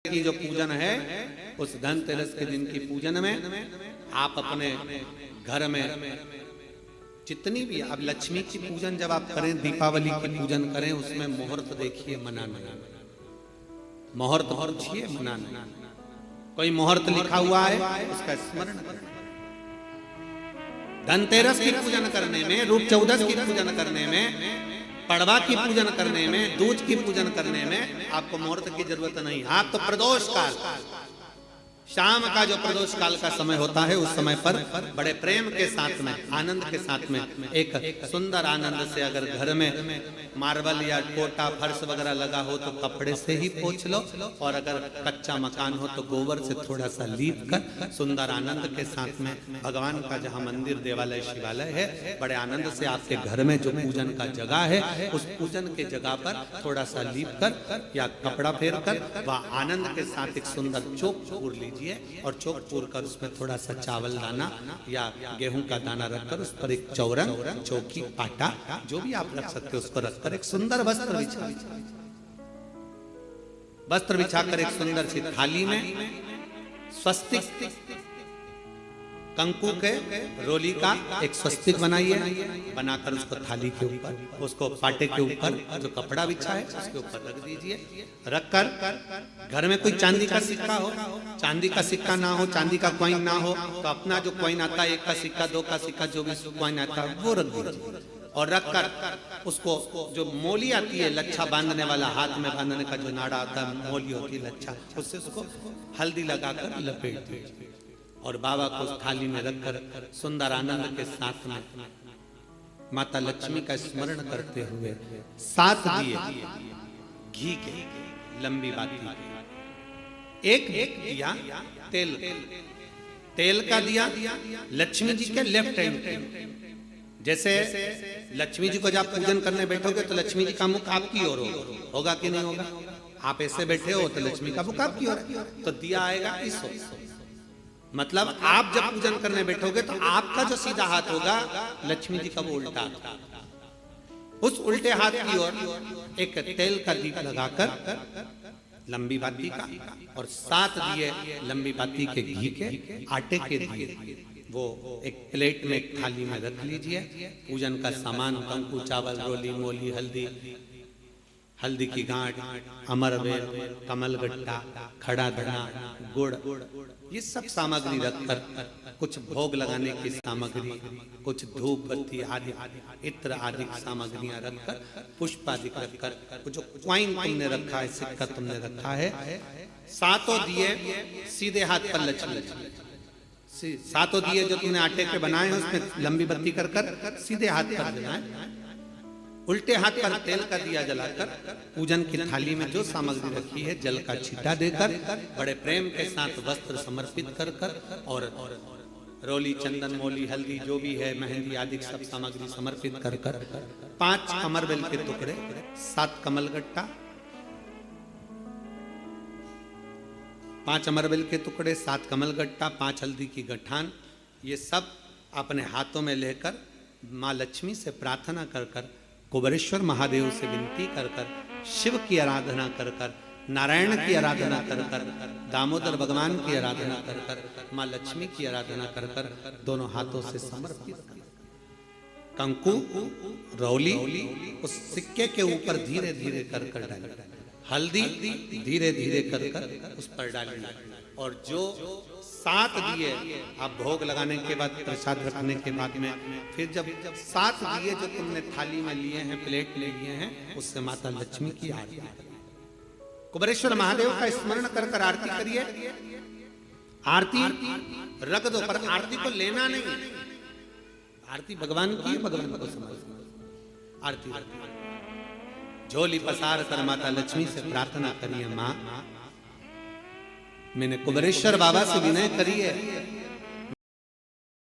की जो पूजन है, उस धनतेरस के दिन की पूजन में आप अपने घर में जितनी भी, अब लक्ष्मी की पूजन जब आप करें, दीपावली की पूजन करें, उसमें मुहूर्त देखिए, मनाना, मुहूर्त पूछिए, मनाना। कोई मुहूर्त लिखा हुआ है उसका स्मरण करें। धनतेरस की पूजन करने में, रूप चौदस की पूजन करने में, पड़वा की पूजन करने में, दूज की पूजन करने में आपको मुहूर्त की जरूरत नहीं। आप तो प्रदोष काल, शाम का जो प्रदोष काल का समय होता है, उस समय पर बड़े प्रेम के साथ में, आनंद के साथ में, एक सुंदर आनंद से, अगर घर में मार्बल या कोटा फर्श वगैरह लगा हो तो कपड़े से ही पोंछ लो, और अगर कच्चा मकान हो तो गोबर से थोड़ा सा लीप कर सुंदर आनंद के साथ में, भगवान का जहाँ मंदिर, देवालय, शिवालय है, बड़े आनंद से आपके घर में जो पूजन का जगह है, उस पूजन के जगह पर थोड़ा सा लीप कर या कपड़ा फेर कर वह आनंद के साथ एक सुंदर चौक पूर लीजिए, और चौक पूर कर उसमें थोड़ा सा चावल दाना या गेहूं का दाना रखकर उस पर एक चौरंग, चौकी, पाटा, जो भी आप रख सकते हो उसको रखकर एक सुंदर वस्त्र बिछाकर एक सुंदर सी थाली में स्वस्तिक, कंकु के रोली का एक स्वस्तिक बनाइए, बनाकर उसको थाली के ऊपर, उसको पाटे के ऊपर जो कपड़ा बिछा है उसके ऊपर रख दीजिए। रखकर घर में कोई चांदी का सिक्का हो, चांदी का सिक्का ना हो, चांदी का कॉइन ना हो, तो अपना जो कॉइन आता है, 1 का सिक्का, 2 का सिक्का, जो भी कॉइन आता है वो रख दीजिए। और रखकर उसको, जो मोली आती है लच्छा बांधने वाला, हाथ में बांधने का जो नाड़ा आता है, मोली होती है लच्छा, उससे उसको हल्दी लगाकर लपेट दीजिए और बाबा को उस थाली में रखकर सुंदर आनंद के साथ में माता लक्ष्मी का स्मरण करते हुए 7 दिए घी के, लंबी बाती, एक दिया तेल का दिया लक्ष्मी जी के लेफ्ट हैंड। जैसे लक्ष्मी जी को जब पूजन करने बैठोगे तो लक्ष्मी जी का मुख आपकी ओर होगा कि नहीं होगा? आप ऐसे बैठे हो तो लक्ष्मी का मुख आपकी ओर, तो दिया आएगा इस ओर। मतलब आप जब पूजन करने बैठोगे तो आपका जो सीधा हाथ होगा, लक्ष्मी जी का वो उल्टा, उस उल्टे हाथ की ओर एक तेल का दीप लगाकर लंबी बाती का, और 7 दिए लंबी बाती के घी के, आटे के दिए, वो एक प्लेट में, एक थाली में रख लीजिए। पूजन का सामान, कंकु, चावल, रोली, मोली, हल्दी की गांठ, अमरवेल, कमलगट्टा, खड़ा धना, गुड़, ये सब सामग्री रखकर, कुछ भोग लगाने की सामग्री, कुछ धूप बत्ती आदि, इत्र आदि सामग्रियां रखकर, पुष्प आदि रखकर, जो क्वाइन तुमने रखा है, सिक्का तुमने रखा है, 7 दिए सीधे हाथ पर लक्ष्मी, 7 दिए जो तुमने आटे के बनाए हैं उसमें लंबी बत्ती कर सीधे हाथ पर जलाएं। उल्टे हाथ पर तेल का दिया जलाकर पूजन की थाली में जो सामग्री रखी है, जल का छींटा देकर, बड़े प्रेम के साथ वस्त्र समर्पित कर और रोली, चंदन, मोली, हल्दी, जो भी है, मेहंदी आदि सब सामग्री समर्पित कर 5 अमरवेल के टुकड़े, 7 कमलगट्टा, 5 अमरवेल के टुकड़े, 7 कमलगट्टा, 5 हल्दी की गठान, ये सब अपने हाथों में लेकर माँ लक्ष्मी से प्रार्थना कर कुबेरेश्वर महादेव से विनती कर शिव की आराधना कर नारायण की आराधना कर दामोदर भगवान की आराधना कर माँ लक्ष्मी की आराधना कर दोनों हाथों से समर्पित कंकु, रौली उस सिक्के के ऊपर धीरे धीरे कर डालें, हल्दी धीरे धीरे कर उस पर डालें, और जो 7 दिए आप भोग लगाने के बाद, प्रसाद रखने के बाद में, फिर जब 7 दिए जो तुमने थाली में लिए हैं, प्लेट में लिए हैं, उससे माता लक्ष्मी की आरती, कुबेरेश्वर महादेव का स्मरण कर आरती करिए। आरती रख दो, पर आरती को लेना नहीं, आरती भगवान की, भगवान को समझ। आरती झोली पसार कर माता लक्ष्मी से प्रार्थना करिए, माँ मैंने कुबेरेश्वर बाबा से विनय करी है